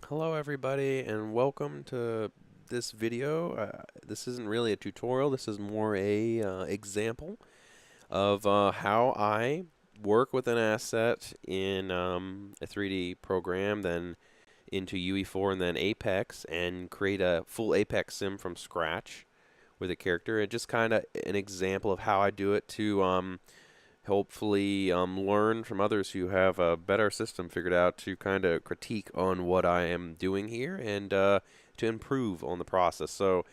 Hello everybody and welcome to this video. This isn't really a tutorial, this is more a example of how I work with an asset in a 3D program, then into UE4 and then Apex, and create a full Apex sim from scratch with a character. And just kind of an example of how I do it to hopefully learn from others who have a better system figured out to kind of critique on what I am doing here and to improve on the process. So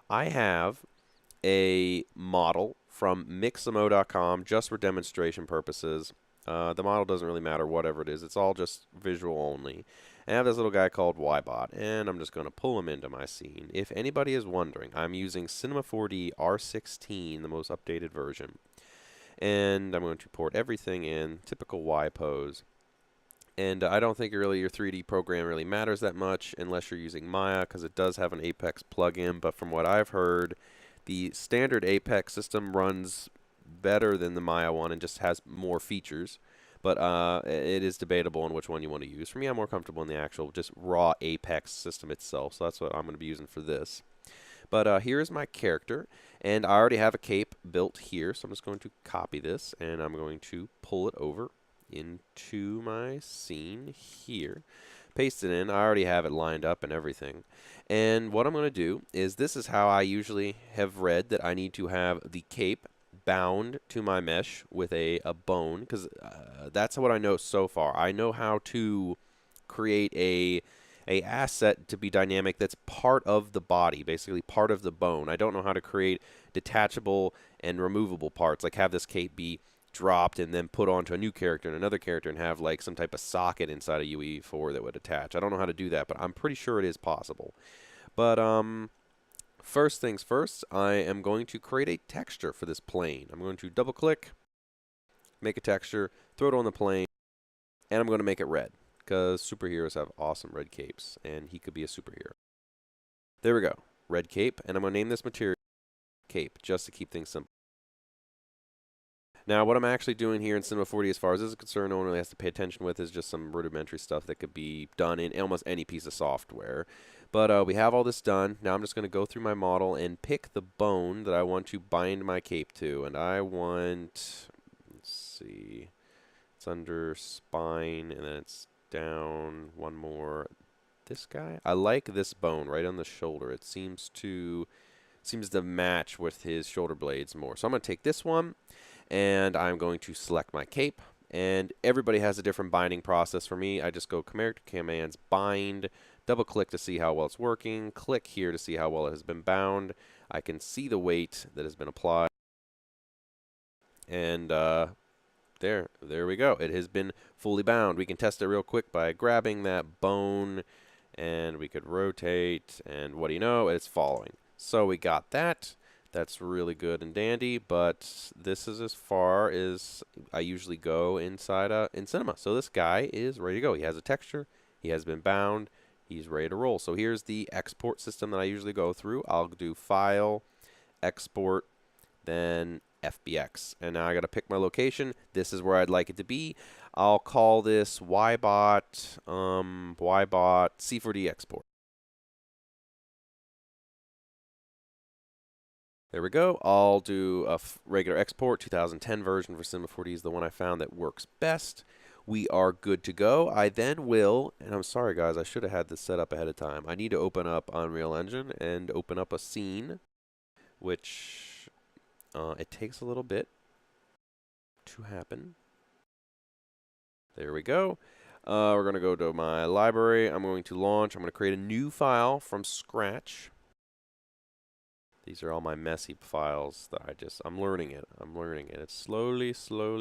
I have a model from Mixamo.com just for demonstration purposes. The model doesn't really matter, whatever it is. It's all just visual only. And I have this little guy called Ybot, and I'm just going to pull him into my scene. If anybody is wondering, I'm using Cinema 4D R16, the most updated version. And I'm going to port everything in, typical Y pose. And I don't think really your 3D program really matters that much unless you're using Maya, because it does have an Apex plugin. But from what I've heard, the standard Apex system runs better than the Maya one and just has more features. But it is debatable on which one you want to use. For me, I'm more comfortable in the actual just raw Apex system itself. So that's what I'm going to be using for this. But here's my character, and I already have a cape built here, so I'm just going to copy this, and I'm going to pull it over into my scene here. Paste it in. I already have it lined up and everything. And what I'm going to do is this is how I usually have read that I need to have the cape bound to my mesh with a bone, because that's what I know so far. I know how to create a asset to be dynamic that's part of the body, basically part of the bone. I don't know how to create detachable and removable parts, like have this cape be dropped and then put onto a new character and another character and have like some type of socket inside a UE4 that would attach. I don't know how to do that, but I'm pretty sure it is possible. But first things first, I am going to create a texture for this plane. I'm going to double click, make a texture, throw it on the plane, and I'm going to make it red, because superheroes have awesome red capes, and he could be a superhero. There we go, red cape, and I'm going to name this material cape, just to keep things simple. Now, what I'm actually doing here in Cinema 4D, as far as this is concerned, no one really has to pay attention with, is just some rudimentary stuff that could be done in almost any piece of software. But we have all this done. Now I'm just going to go through my model and pick the bone that I want to bind my cape to. And I want, let's see, it's under spine, and then it's down one more. This guy, I like this bone right on the shoulder. It seems to match with his shoulder blades more. So I'm going to take this one, and I'm going to select my cape. And everybody has a different binding process. For me, I just go command commands bind, double click to see how well it's working, click here to see how well it has been bound. I can see the weight that has been applied, and there we go. It has been fully bound. We can test it real quick by grabbing that bone, and we could rotate, and what do you know, it's following. So we got that. That's really good and dandy, but this is as far as I usually go inside in Cinema. So this guy is ready to go. He has a texture. He has been bound. He's ready to roll. So here's the export system that I usually go through. I'll do File, Export, then FBX. And now I got to pick my location. This is where I'd like it to be. I'll call this Ybot C4D export. There we go. I'll do a regular export. 2010 version for Cinema 4D is the one I found that works best. We are good to go. I then will, and I'm sorry guys, I should have had this set up ahead of time. I need to open up Unreal Engine and open up a scene, which it takes a little bit to happen. There we go. We're going to go to my library. I'm going to launch. I'm going to create a new file from scratch. These are all my messy files that I'm learning it. I'm learning it. It's slowly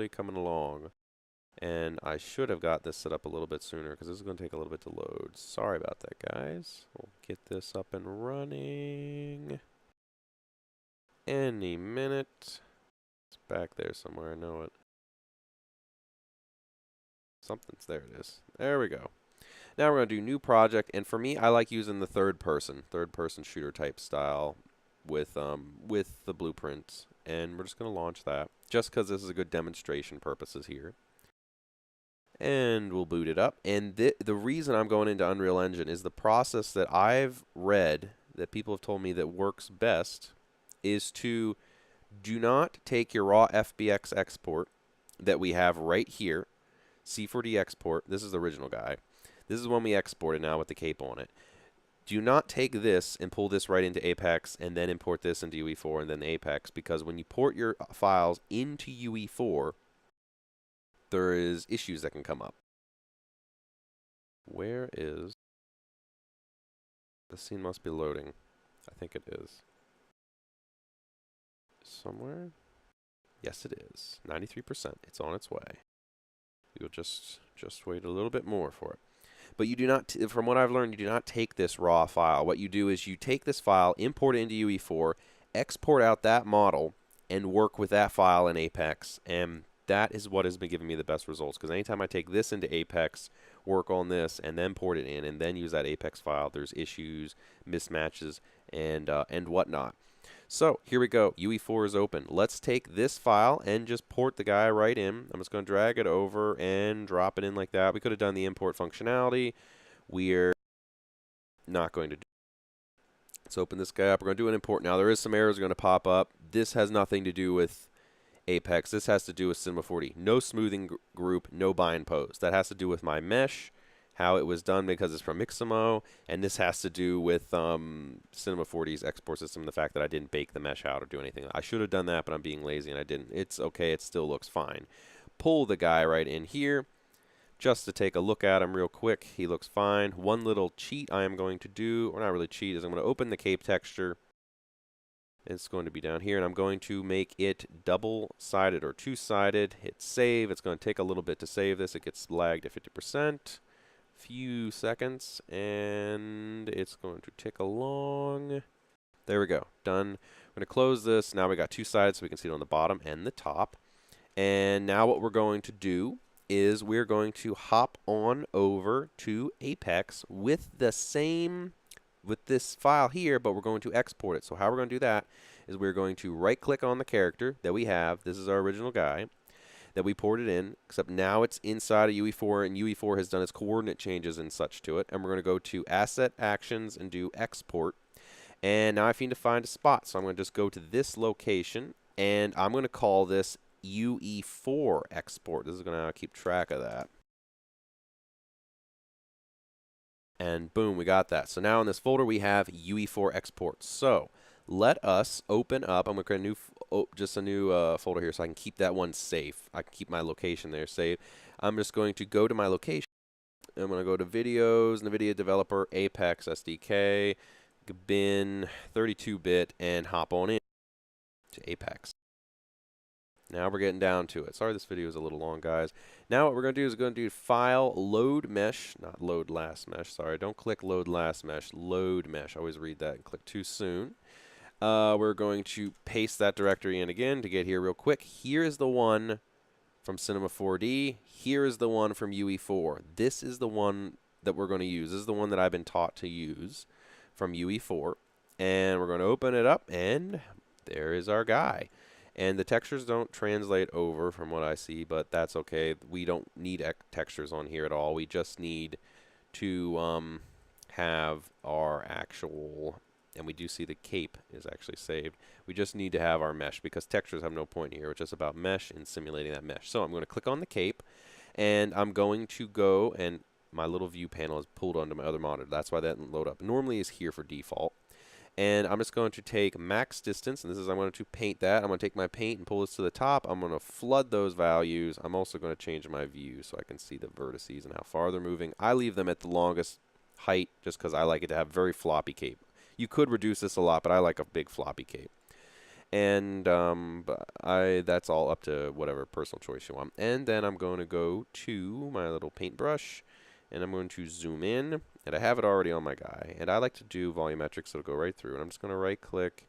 coming along. And I should have got this set up a little bit sooner because this is going to take a little bit to load. Sorry about that, guys. We'll get this up and running any minute. It's back there somewhere. I know it. There it is. There we go. Now we're going to do new project, and for me, I like using the third person shooter type style with the blueprints, and we're just going to launch that just because this is a good demonstration purposes here. And we'll boot it up. And the reason I'm going into Unreal Engine is the process that I've read that people have told me that works best is to do not take your raw FBX export that we have right here, C4D export. This is the original guy. This is one we exported now with the cape on it. Do not take this and pull this right into Apex and then import this into UE4 and then Apex, because when you port your files into UE4, there is issues that can come up. Where is... The scene must be loading. I think it is. Somewhere? Yes, it is. 93%. It's on its way. You'll just wait a little bit more for it. But you do not, from what I've learned, you do not take this raw file. What you do is you take this file, import it into UE4, export out that model, and work with that file in Apex. And that is what has been giving me the best results. Because anytime I take this into Apex, work on this, and then port it in, and then use that Apex file, there's issues, mismatches, and whatnot. So here we go. UE4 is open. Let's take this file and just port the guy right in. I'm just going to drag it over and drop it in like that. We could have done the import functionality. We're not going to do it. Let's open this guy up. We're going to do an import. Now there is some errors going to pop up. This has nothing to do with Apex. This has to do with Cinema 4D. No smoothing group, no bind pose. That has to do with my mesh, how it was done because it's from Mixamo, and this has to do with Cinema 4D's export system, the fact that I didn't bake the mesh out or do anything. I should have done that, but I'm being lazy and I didn't. It's okay, it still looks fine. Pull the guy right in here just to take a look at him real quick. He looks fine. One little cheat I am going to do, or not really cheat, is I'm going to open the cape texture. It's going to be down here, and I'm going to make it double-sided or two-sided. Hit save. It's going to take a little bit to save this. It gets lagged at 50%. Few seconds, and it's going to tick along. There we go. Done. We're going to close this. Now we got two sides so we can see it on the bottom and the top. And now what we're going to do is we're going to hop on over to Apex with the same, with this file here, but we're going to export it. So how we're going to do that is we're going to right click on the character that we have. This is our original guy that we ported in, except now it's inside of UE4, and UE4 has done its coordinate changes and such to it. And we're going to go to Asset Actions and do Export. And now I need to find a spot, so I'm going to just go to this location, and I'm going to call this UE4 Export. This is going to keep track of that. And boom, we got that. So now in this folder we have UE4 Export. So let us open up. I'm going to create a new just a new folder here so I can keep that one safe. I can keep my location there safe. I'm just going to go to my location. I'm going to go to Videos, NVIDIA Developer, Apex SDK, bin, 32-bit, and hop on in to Apex. Now we're getting down to it. Sorry this video is a little long, guys. Now what we're going to do is going to do File, Load Mesh, not Load Last Mesh, sorry. Don't click Load Last Mesh, Load Mesh. I always read that and click too soon. We're going to paste that directory in again to get here real quick. Here is the one from Cinema 4D. Here is the one from UE4. This is the one that we're going to use. This is the one that I've been taught to use from UE4. And we're going to open it up, and there is our guy. And the textures don't translate over from what I see, but that's okay. We don't need textures on here at all. We just need to have our actual... And we do see the cape is actually saved. We just need to have our mesh because textures have no point here. It's just about mesh and simulating that mesh. So I'm going to click on the cape, and I'm going to go, and my little view panel is pulled onto my other monitor. That's why that didn't load up. Normally is here for default. And I'm just going to take max distance, and this is I'm going to paint that. I'm going to take my paint and pull this to the top. I'm going to flood those values. I'm also going to change my view so I can see the vertices and how far they're moving. I leave them at the longest height just because I like it to have very floppy cape. You could reduce this a lot, but I like a big floppy cape. And that's all up to whatever personal choice you want. And then I'm going to go to my little paintbrush, and I'm going to zoom in. And I have it already on my guy. And I like to do volumetric, so it'll go right through. And I'm just going to right-click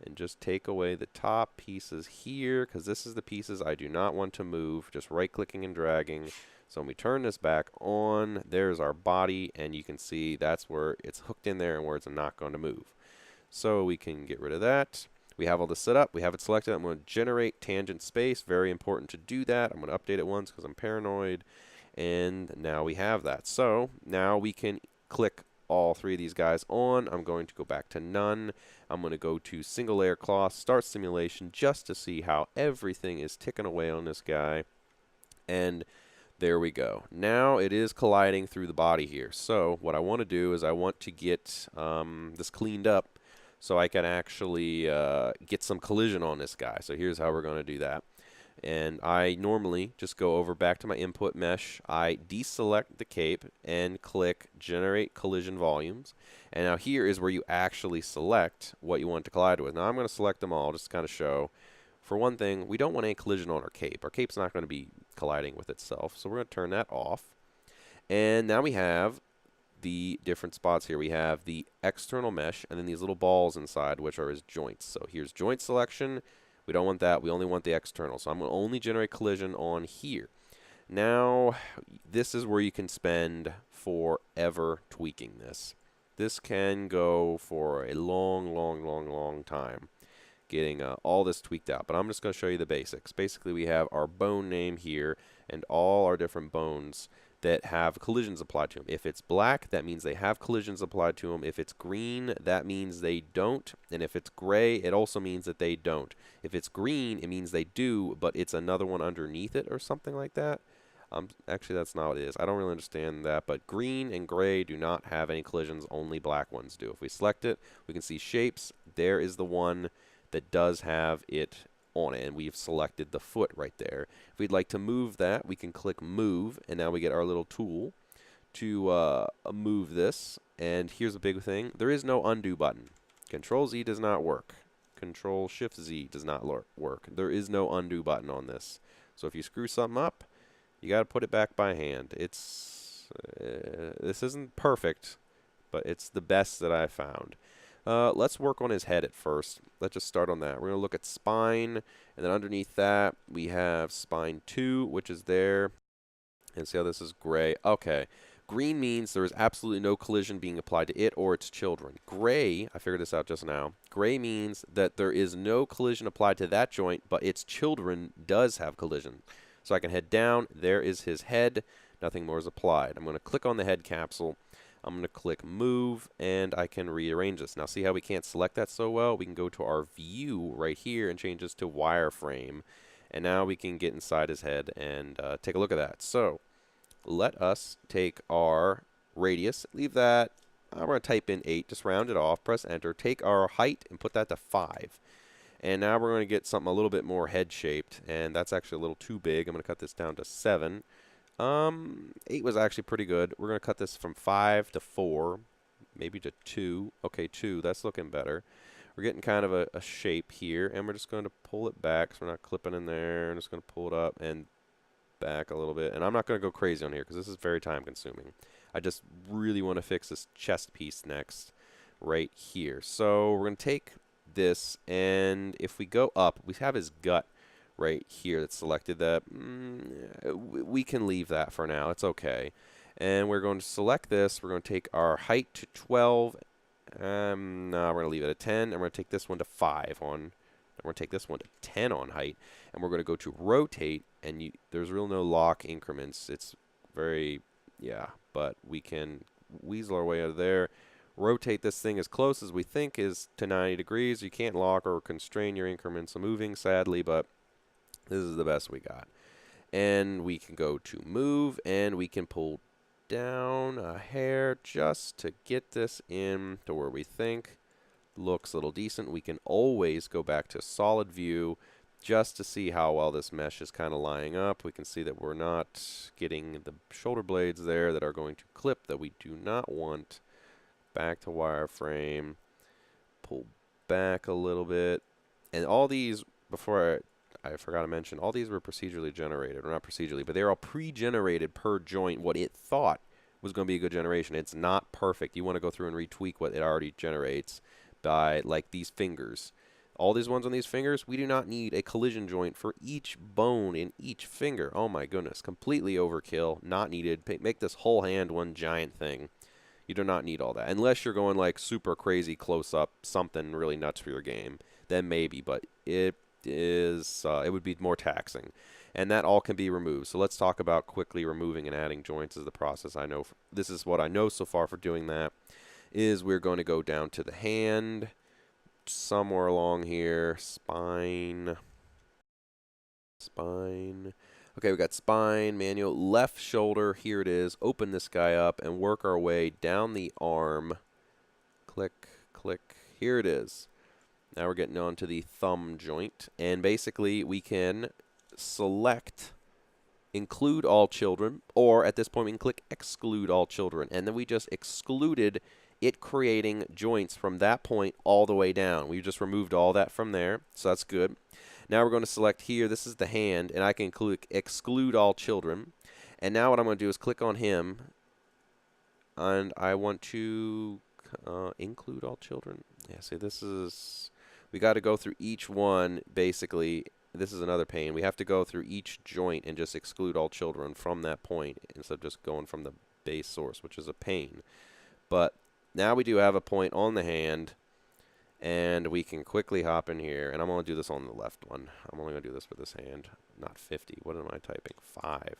and just take away the top pieces here, because this is the pieces I do not want to move. Just right-clicking and dragging. So when we turn this back on, there's our body, and you can see that's where it's hooked in there and where it's not going to move. So we can get rid of that. We have all this set up. We have it selected. I'm going to generate tangent space. Very important to do that. I'm going to update it once because I'm paranoid. And now we have that. So now we can click all three of these guys on. I'm going to go back to none. I'm going to go to single layer cloth, start simulation, just to see how everything is ticking away on this guy. And there we go. Now it is colliding through the body here. So what I want to do is I want to get this cleaned up so I can actually get some collision on this guy. So here's how we're going to do that. And I normally just go over back to my input mesh. I deselect the cape and click generate collision volumes. And now here is where you actually select what you want to collide with. Now I'm going to select them all just to kind of show. For one thing, we don't want any collision on our cape. Our cape's not going to be colliding with itself, so we're going to turn that off. And now we have the different spots here. We have the external mesh and then these little balls inside, which are his joints. So here's joint selection. We don't want that. We only want the external. So I'm going to only generate collision on here. Now, this is where you can spend forever tweaking this. This can go for a long time getting all this tweaked out. But I'm just going to show you the basics. Basically, we have our bone name here and all our different bones that have collisions applied to them. If it's black, that means they have collisions applied to them. If it's green, that means they don't. And if it's gray, it also means that they don't. If it's green, it means they do, but it's another one underneath it or something like that. Actually, that's not what it is. I don't really understand that, but green and gray do not have any collisions. Only black ones do. If we select it, we can see shapes. There is the one that does have it on it, and we've selected the foot right there. If we'd like to move that, we can click move, and now we get our little tool to move this. And here's a big thing. There is no undo button. Control Z does not work. Control Shift Z does not work. There is no undo button on this. So if you screw something up, you got to put it back by hand. It's this isn't perfect, but it's the best that I found. Let's work on his head at first. Let's just start on that. We're going to look at spine, and then underneath that, we have spine 2, which is there. And see how this is gray? Okay. Green means there is absolutely no collision being applied to it or its children. Gray, I figured this out just now, gray means that there is no collision applied to that joint, but its children does have collision. So I can head down. There is his head. Nothing more is applied. I'm going to click on the head capsule. I'm going to click move, and I can rearrange this. Now see how we can't select that so well? We can go to our view right here and change this to wireframe. And now we can get inside his head and take a look at that. So let us take our radius, leave that, I'm going to type in 8, just round it off, press enter, take our height and put that to 5. And now we're going to get something a little bit more head-shaped, and that's actually a little too big. I'm going to cut this down to 7. 8 was actually pretty good. We're going to cut this from 5 to 4, maybe to 2. Okay, 2, that's looking better. We're getting kind of a shape here, and we're just going to pull it back so we're not clipping in there. I'm just going to pull it up and back a little bit. And I'm not going to go crazy on here because this is very time-consuming. I just really want to fix this chest piece next right here. So we're going to take this, and if we go up, we have his gut right here that's selected. That we can leave that for now. It's okay. And we're going to select this. We're going to take our height to 12. No, we're going to leave it at 10. And we're going to take this one to 5 on. And we're going to take this one to 10 on height. And we're going to go to rotate. And there's really no lock increments. It's very, yeah, but we can weasel our way out of there. Rotate this thing as close as we think is to 90 degrees. You can't lock or constrain your increments of moving, sadly, but this is the best we got. And we can go to move, and we can pull down a hair just to get this in to where we think looks a little decent. We can always go back to solid view just to see how well this mesh is kind of lining up. We can see that we're not getting the shoulder blades there that are going to clip that we do not want. Back to wireframe, pull back a little bit, and all these, before I forgot to mention, all these were procedurally generated, or not procedurally, but they're all pre-generated per joint, what it thought was going to be a good generation. It's not perfect. You want to go through and retweak what it already generates by, like, these fingers. All these ones on these fingers, we do not need a collision joint for each bone in each finger. Oh my goodness, completely overkill, not needed. Make this whole hand one giant thing. You do not need all that. Unless you're going like super crazy close up, something really nuts for your game, then maybe, but it would be more taxing. and that all can be removed. So let's talk about quickly removing and adding joints as the process. I know this is what I know so far for doing that, is we're going to go down to the hand, somewhere along here, spine. Okay, we got spine, manual, left shoulder, here it is. Open this guy up and work our way down the arm. Click, click, here it is. Now we're getting on to the thumb joint, and basically we can select include all children, or at this point we can click exclude all children, and then we just excluded it creating joints from that point all the way down. We just removed all that from there, so that's good. Now we're going to select here, this is the hand, and I can click exclude all children, and now what I'm going to do is click on him, and I want to include all children. Yeah, see, this is, we got to go through each one, basically. This is another pain. We have to go through each joint and just exclude all children from that point instead of just going from the base source, which is a pain. But now we do have a point on the hand, and we can quickly hop in here, and I'm going to do this on the left one. I'm only going to do this with this hand, not 50. What am I typing? 5.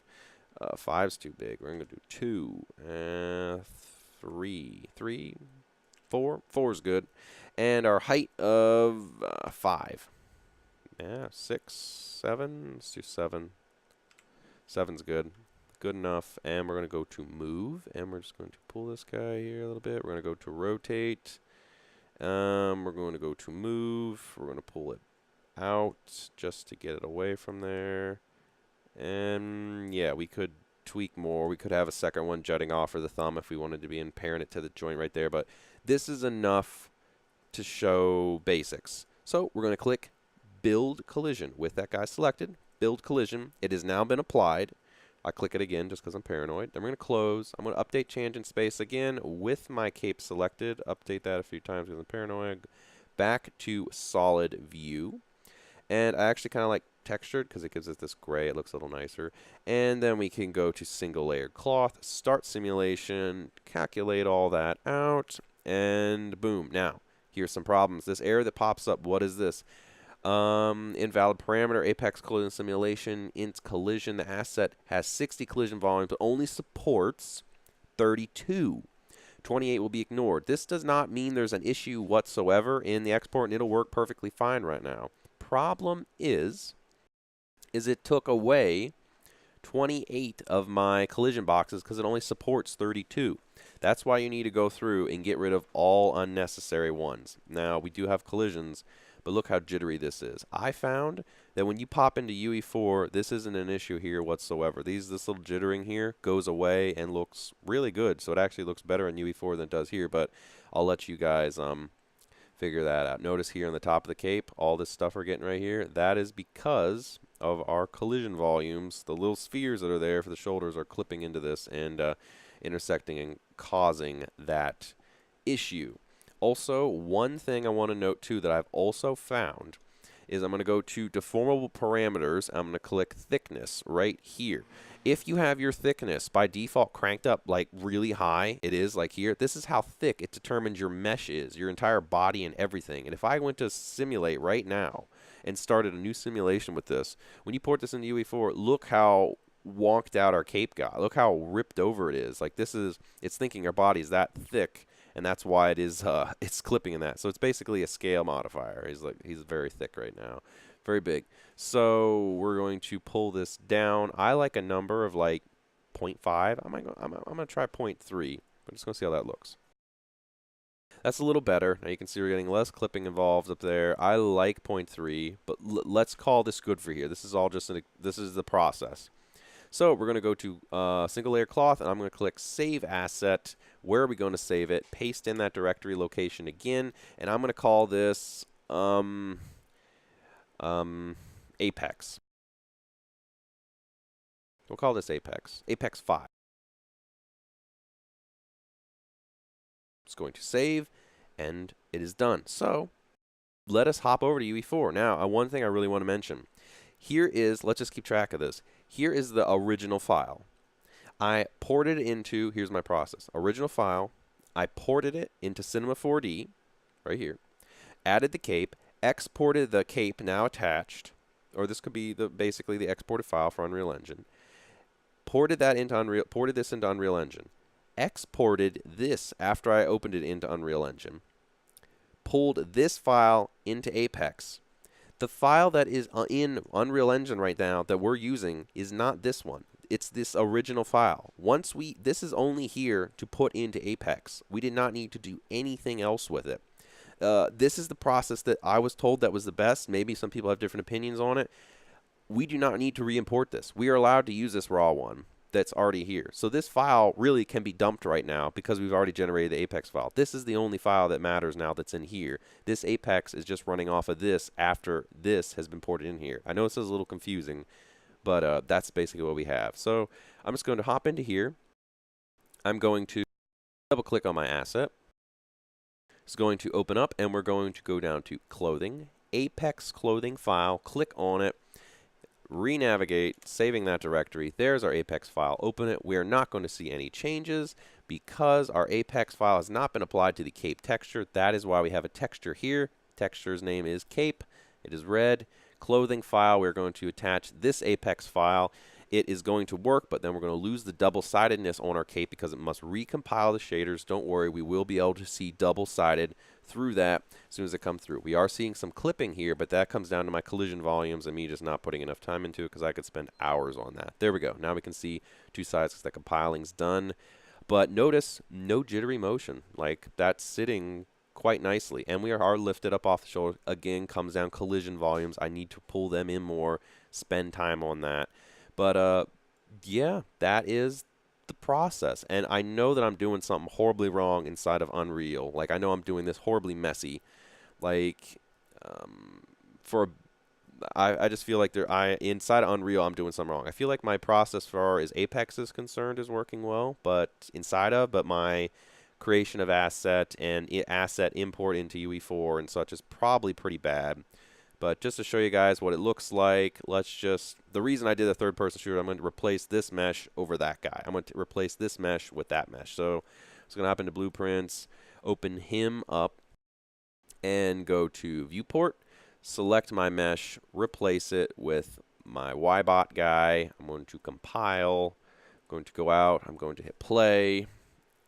5's too big. We're going to do 2, 3, 4. 4's good. And our height of 5. Yeah, 6, 7. Let's do 7. 7's good. Good enough. And we're going to go to move. And we're just going to pull this guy here a little bit. We're going to go to rotate. We're going to go to move. We're going to pull it out just to get it away from there. And yeah, we could tweak more. We could have a second one jutting off for the thumb if we wanted to be and parent it to the joint right there. But this is enough to show basics. So we're going to click build collision with that guy selected. Build collision. It has now been applied. I click it again just because I'm paranoid. Then we're going to close. I'm going to update tangent space again with my cape selected. Update that a few times because I'm paranoid. Back to solid view. And I actually kind of like textured because it gives us this gray. It looks a little nicer. And then we can go to single layered cloth, start simulation, calculate all that out, and boom. Now, here's some problems. This error that pops up, what is this? Invalid parameter, apex collision simulation, int collision. The asset has 60 collision volume, but only supports 32. 28 will be ignored. This does not mean there's an issue whatsoever in the export, and it'll work perfectly fine right now. Problem is it took away 28 of my collision boxes because it only supports 32. That's why you need to go through and get rid of all unnecessary ones. Now, we do have collisions, but look how jittery this is. I found that when you pop into UE4, this isn't an issue here whatsoever. This little jittering here goes away and looks really good. So it actually looks better in UE4 than it does here, but I'll let you guys figure that out. Notice here on the top of the cape, all this stuff we're getting right here, that is because of our collision volumes. The little spheres that are there for the shoulders are clipping into this and intersecting and causing that issue. Also, one thing I want to note too that I've also found is I'm going to go to deformable parameters. I'm going to click thickness right here. If you have your thickness by default cranked up like really high, it is like here, this is how thick it determines your mesh is, your entire body and everything. And if I went to simulate right now and started a new simulation with this, when you port this into UE4, look how wonked out our cape got. Look how ripped over it is. Like this is, it's thinking our body's that thick, and that's why it is it's clipping in that. So it's basically a scale modifier. He's very thick right now, very big. So we're going to pull this down. I like a number of like 0.5. I'm gonna try 0.3. I'm just gonna see how that looks. That's a little better. Now you can see we're getting less clipping involved up there. I like 0.3, but let's call this good for here. This is all just this is the process. So we're going to go to single layer cloth, and I'm going to click Save Asset. Where are we going to save it? Paste in that directory location again, and I'm going to call this Apex. We'll call this Apex. Apex 5. It's going to save, and it is done. So let us hop over to UE4. Now, one thing I really want to mention. Here is, let's just keep track of this. Here is the original file. I ported it into, here's my process. Original file, I ported it into Cinema 4D, right here. Added the cape, exported the cape now attached or this could be basically the exported file for Unreal Engine. Ported this into Unreal Engine. Exported this after I opened it into Unreal Engine. Pulled this file into Apex. The file that is in Unreal Engine right now that we're using is not this one. It's this original file. This is only here to put into Apex. We did not need to do anything else with it. This is the process that I was told that was the best. Maybe some people have different opinions on it. We do not need to re-import this. We are allowed to use this raw one that's already here. So this file really can be dumped right now because we've already generated the Apex file. This is the only file that matters now that's in here. This Apex is just running off of this after this has been ported in here. I know this is a little confusing, but that's basically what we have. So I'm just going to hop into here. I'm going to double click on my asset. It's going to open up, and we're going to go down to clothing, Apex clothing file, click on it, re-navigate, saving that directory. There's our Apex file. Open it. We are not going to see any changes because our Apex file has not been applied to the cape texture. That is why we have a texture here. Texture's name is cape. It is red. Clothing file, we're going to attach this Apex file. It is going to work, but then we're going to lose the double-sidedness on our cape because it must recompile the shaders. Don't worry, we will be able to see double-sided through that as soon as it comes through. We are seeing some clipping here, but that comes down to my collision volumes and me just not putting enough time into it because I could spend hours on that. There we go. Now we can see two sides because the compiling's done. But notice no jittery motion. Like, that's sitting quite nicely. And we are lifted up off the shoulder. Again, comes down collision volumes. I need to pull them in more, spend time on that. But yeah, that is the process. And I know that I'm doing something horribly wrong inside of Unreal. Like, I know I'm doing this horribly messy. Like, I just feel like inside of Unreal, I'm doing something wrong. I feel like my process as far as Apex is concerned is working well, but my creation of asset and asset import into UE4 and such is probably pretty bad. But just to show you guys what it looks like, the reason I did a third-person shooter, I'm going to replace this mesh over that guy. I'm going to replace this mesh with that mesh. So I'm just going to hop into Blueprints, open him up, and go to Viewport, select my mesh, replace it with my YBot guy. I'm going to compile, I'm going to go out, I'm going to hit play,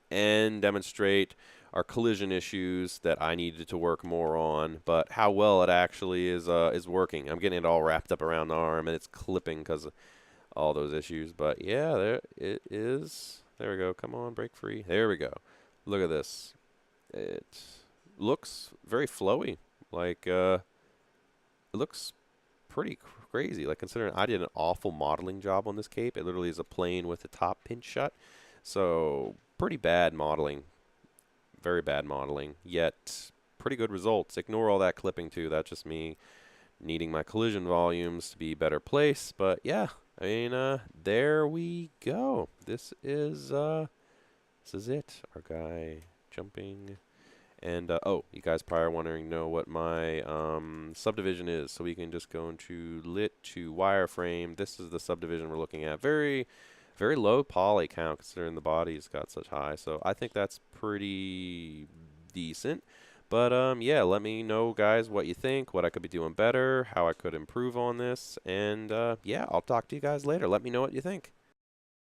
and demonstrate our collision issues that I needed to work more on, but how well it actually is working. I'm getting it all wrapped up around the arm, and it's clipping because of all those issues. But yeah, there it is. There we go. Come on, break free. There we go. Look at this. It looks very flowy. Like, it looks pretty crazy. Like, considering I did an awful modeling job on this cape. It literally is a plane with the top pinch shut. So, pretty bad modeling. Very bad modeling, yet pretty good results. Ignore all that clipping too. That's just me needing my collision volumes to be better placed. But yeah, I mean, there we go. This is it. Our guy jumping. And oh, you guys probably wondering what my subdivision is. So we can just go into lit to wireframe. This is the subdivision we're looking at. Very low poly count considering the body's got such high. So I think that's pretty decent. But yeah, let me know, guys, what you think, what I could be doing better, how I could improve on this. And yeah, I'll talk to you guys later. Let me know what you think.